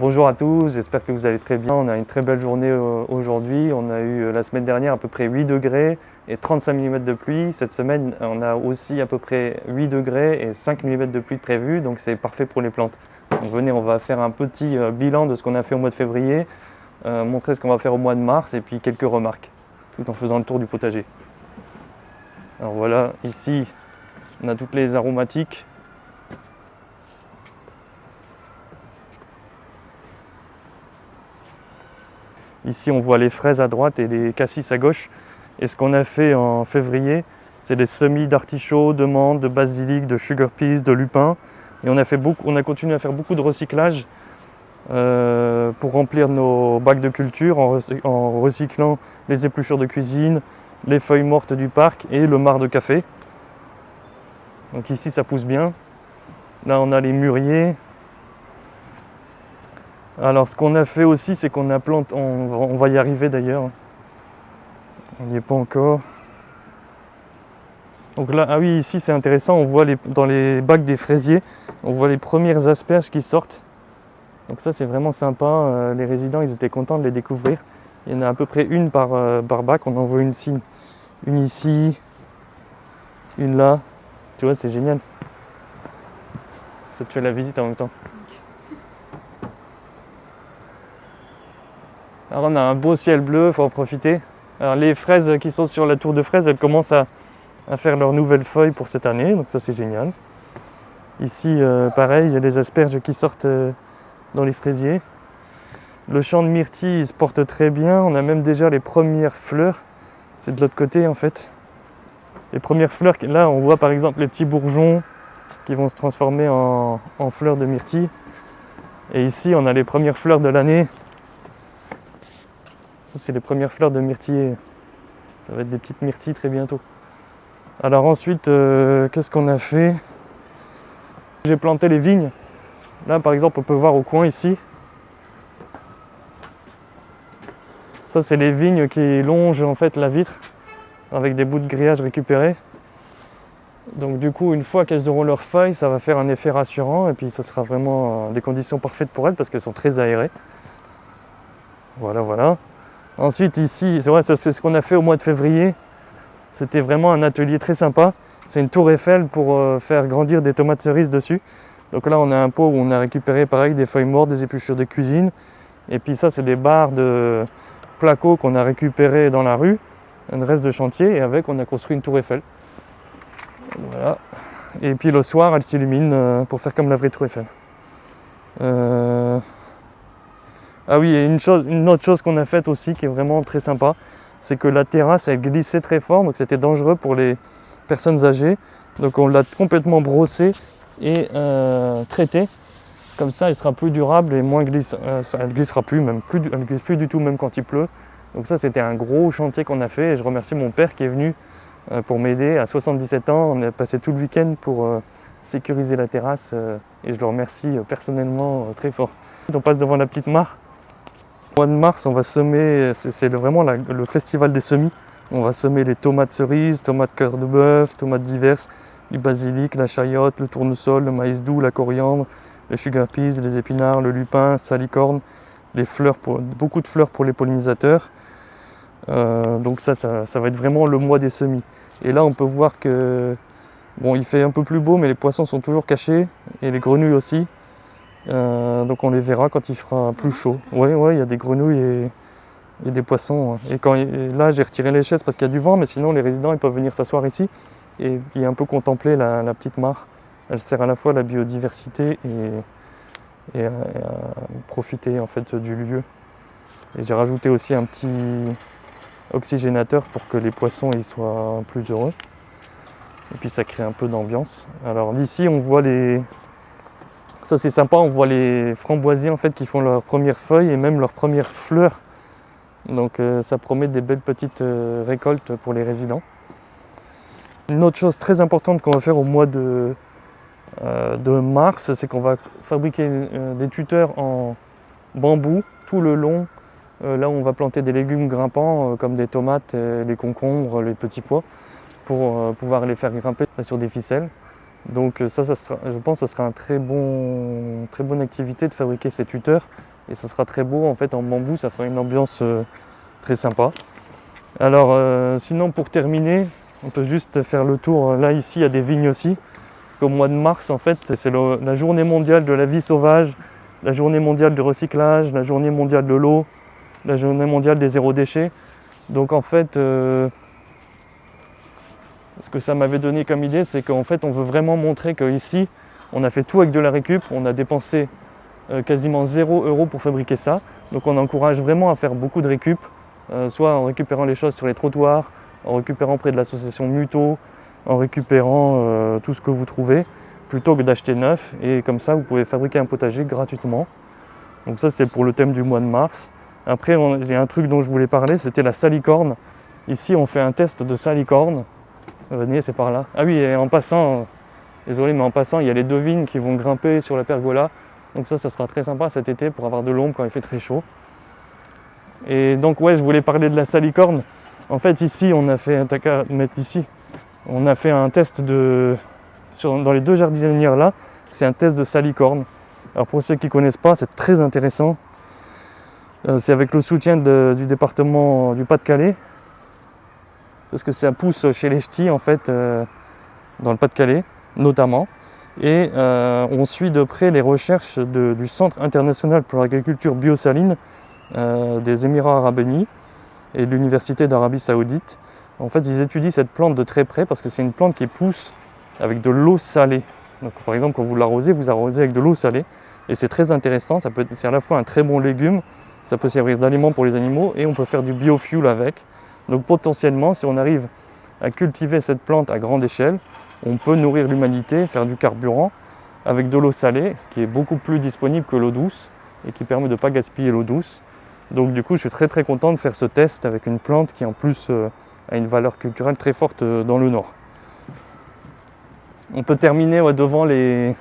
Bonjour à tous, j'espère que vous allez très bien. On a une très belle journée aujourd'hui. On a eu la semaine dernière à peu près 8 degrés et 35 mm de pluie. Cette semaine, on a aussi à peu près 8 degrés et 5 mm de pluie de prévu, donc c'est parfait pour les plantes. Donc venez, on va faire un petit bilan de ce qu'on a fait au mois de février, montrer ce qu'on va faire au mois de mars et puis quelques remarques, tout en faisant le tour du potager. Alors voilà, ici, on a toutes les aromatiques. Ici, on voit les fraises à droite et les cassis à gauche. Et ce qu'on a fait en février, c'est des semis d'artichauts, de menthe, de basilic, de sugar peas, de lupin. Et on a continué à faire beaucoup de recyclage pour remplir nos bacs de culture en recyclant les épluchures de cuisine, les feuilles mortes du parc et le marc de café. Donc ici, ça pousse bien. Là, on a les mûriers. Alors ce qu'on a fait aussi, c'est qu'on a planté, on va y arriver d'ailleurs, on n'y est pas encore. Donc là, ah oui, ici c'est intéressant, on voit dans les bacs des fraisiers, on voit les premières asperges qui sortent. Donc ça c'est vraiment sympa, les résidents ils étaient contents de les découvrir. Il y en a à peu près une par bac, on en voit une ici, une là, tu vois c'est génial. Ça te fait la visite en même temps. Alors on a un beau ciel bleu, il faut en profiter. Alors les fraises qui sont sur la tour de fraises, elles commencent à faire leurs nouvelles feuilles pour cette année, donc ça c'est génial. Ici pareil, il y a les asperges qui sortent dans les fraisiers. Le champ de myrtille il se porte très bien, on a même déjà les premières fleurs, c'est de l'autre côté en fait. Les premières fleurs, là on voit par exemple les petits bourgeons qui vont se transformer en fleurs de myrtille. Et ici on a les premières fleurs de l'année. Ça, c'est les premières fleurs de myrtille. Ça va être des petites myrtilles très bientôt. Alors ensuite, qu'est-ce qu'on a fait? J'ai planté les vignes. Là, par exemple, on peut voir au coin ici. Ça, c'est les vignes qui longent en fait la vitre avec des bouts de grillage récupérés. Donc du coup, une fois qu'elles auront leurs feuilles, ça va faire un effet rassurant et puis ça sera vraiment des conditions parfaites pour elles parce qu'elles sont très aérées. Voilà. Ensuite ici, c'est vrai, ça c'est ce qu'on a fait au mois de février. C'était vraiment un atelier très sympa. C'est une tour Eiffel pour faire grandir des tomates cerises dessus. Donc là on a un pot où on a récupéré pareil des feuilles mortes, des épluchures de cuisine. Et puis ça c'est des barres de placo qu'on a récupérées dans la rue, un reste de chantier, et avec on a construit une tour Eiffel. Voilà. Et puis le soir elle s'illumine pour faire comme la vraie tour Eiffel. Ah oui, et une autre chose qu'on a faite aussi qui est vraiment très sympa, c'est que la terrasse elle glissait très fort, donc c'était dangereux pour les personnes âgées. Donc on l'a complètement brossée et traitée. Comme ça elle sera plus durable et moins elle glissera plus, elle glisse plus du tout même quand il pleut. Donc ça c'était un gros chantier qu'on a fait et je remercie mon père qui est venu pour m'aider à 77 ans. On a passé tout le week-end pour sécuriser la terrasse et je le remercie personnellement très fort. On passe devant la petite mare. Au mois de mars, on va semer, c'est vraiment le festival des semis. On va semer les tomates cerises, tomates cœur de bœuf, tomates diverses, du basilic, la chayotte, le tournesol, le maïs doux, la coriandre, les sugar peas, les épinards, le lupin, salicorne, les fleurs beaucoup de fleurs pour les pollinisateurs. Donc ça va être vraiment le mois des semis. Et là, on peut voir que bon, il fait un peu plus beau, mais les poissons sont toujours cachés et les grenouilles aussi. Donc on les verra quand il fera plus chaud. Ouais, il y a des grenouilles et des poissons. Et là, j'ai retiré les chaises parce qu'il y a du vent, mais sinon les résidents ils peuvent venir s'asseoir ici et puis un peu contempler la petite mare. Elle sert à la fois à la biodiversité et à profiter en fait du lieu. Et j'ai rajouté aussi un petit oxygénateur pour que les poissons ils soient plus heureux. Et puis ça crée un peu d'ambiance. Alors ici on voit ça c'est sympa, on voit les framboisiers en fait qui font leurs premières feuilles et même leurs premières fleurs. Donc ça promet des belles petites récoltes pour les résidents. Une autre chose très importante qu'on va faire au mois de mars, c'est qu'on va fabriquer des tuteurs en bambou tout le long. Là où on va planter des légumes grimpants comme des tomates, les concombres, les petits pois, pour pouvoir les faire grimper sur des ficelles. Donc ça sera, je pense que ça sera une très bonne activité de fabriquer ces tuteurs. Et ça sera très beau en fait en bambou, ça fera une ambiance très sympa. Alors sinon pour terminer, on peut juste faire le tour. Là ici il y a des vignes aussi. Au mois de mars en fait, c'est la journée mondiale de la vie sauvage, la journée mondiale du recyclage, la journée mondiale de l'eau, la journée mondiale des zéro déchets. Donc en fait, ce que ça m'avait donné comme idée, c'est qu'en fait on veut vraiment montrer qu'ici, on a fait tout avec de la récup, on a dépensé quasiment 0 € pour fabriquer ça. Donc on encourage vraiment à faire beaucoup de récup, soit en récupérant les choses sur les trottoirs, en récupérant près de l'association Muto, en récupérant tout ce que vous trouvez, plutôt que d'acheter neuf. Et comme ça, vous pouvez fabriquer un potager gratuitement. Donc ça, c'est pour le thème du mois de mars. Après, il y a un truc dont je voulais parler, c'était la salicorne. Ici, on fait un test de salicorne. Venez, c'est par là. Ah oui, et en passant, désolé, mais en passant, il y a les 2 vignes qui vont grimper sur la pergola. Donc ça sera très sympa cet été pour avoir de l'ombre quand il fait très chaud. Et donc ouais, je voulais parler de la salicorne. En fait ici, on a fait un test dans les 2 jardinières là, c'est un test de salicorne. Alors pour ceux qui ne connaissent pas, c'est très intéressant. C'est avec le soutien du département du Pas-de-Calais. Parce que ça pousse chez les ch'tis en fait, dans le Pas-de-Calais notamment. Et on suit de près les recherches du Centre international pour l'agriculture biosaline des Émirats arabes unis et de l'Université d'Arabie saoudite. En fait, ils étudient cette plante de très près parce que c'est une plante qui pousse avec de l'eau salée. Donc, par exemple, quand vous arrosez avec de l'eau salée. Et c'est très intéressant, c'est à la fois un très bon légume, ça peut servir d'aliment pour les animaux et on peut faire du biofuel avec. Donc potentiellement, si on arrive à cultiver cette plante à grande échelle, on peut nourrir l'humanité, faire du carburant avec de l'eau salée, ce qui est beaucoup plus disponible que l'eau douce et qui permet de ne pas gaspiller l'eau douce. Donc du coup, je suis très très content de faire ce test avec une plante qui en plus a une valeur culturelle très forte dans le Nord. On peut terminer devant les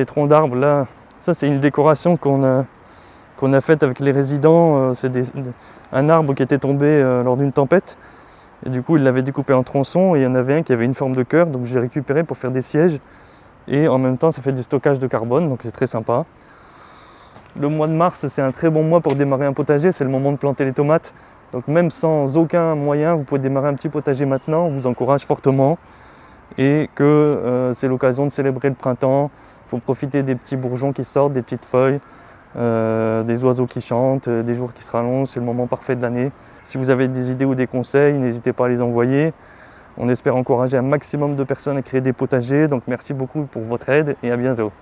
troncs d'arbres. Là, ça c'est une décoration qu'on a faite avec les résidents. C'est un arbre qui était tombé lors d'une tempête. Et du coup, il l'avait découpé en tronçons et il y en avait un qui avait une forme de cœur, donc j'ai récupéré pour faire des sièges. Et en même temps, ça fait du stockage de carbone, donc c'est très sympa. Le mois de mars, c'est un très bon mois pour démarrer un potager, c'est le moment de planter les tomates. Donc même sans aucun moyen, vous pouvez démarrer un petit potager maintenant, on vous encourage fortement. Et que c'est l'occasion de célébrer le printemps. Il faut profiter des petits bourgeons qui sortent, des petites feuilles, des oiseaux qui chantent, des jours qui se rallongent, c'est le moment parfait de l'année. Si vous avez des idées ou des conseils, n'hésitez pas à les envoyer. On espère encourager un maximum de personnes à créer des potagers, donc merci beaucoup pour votre aide et à bientôt.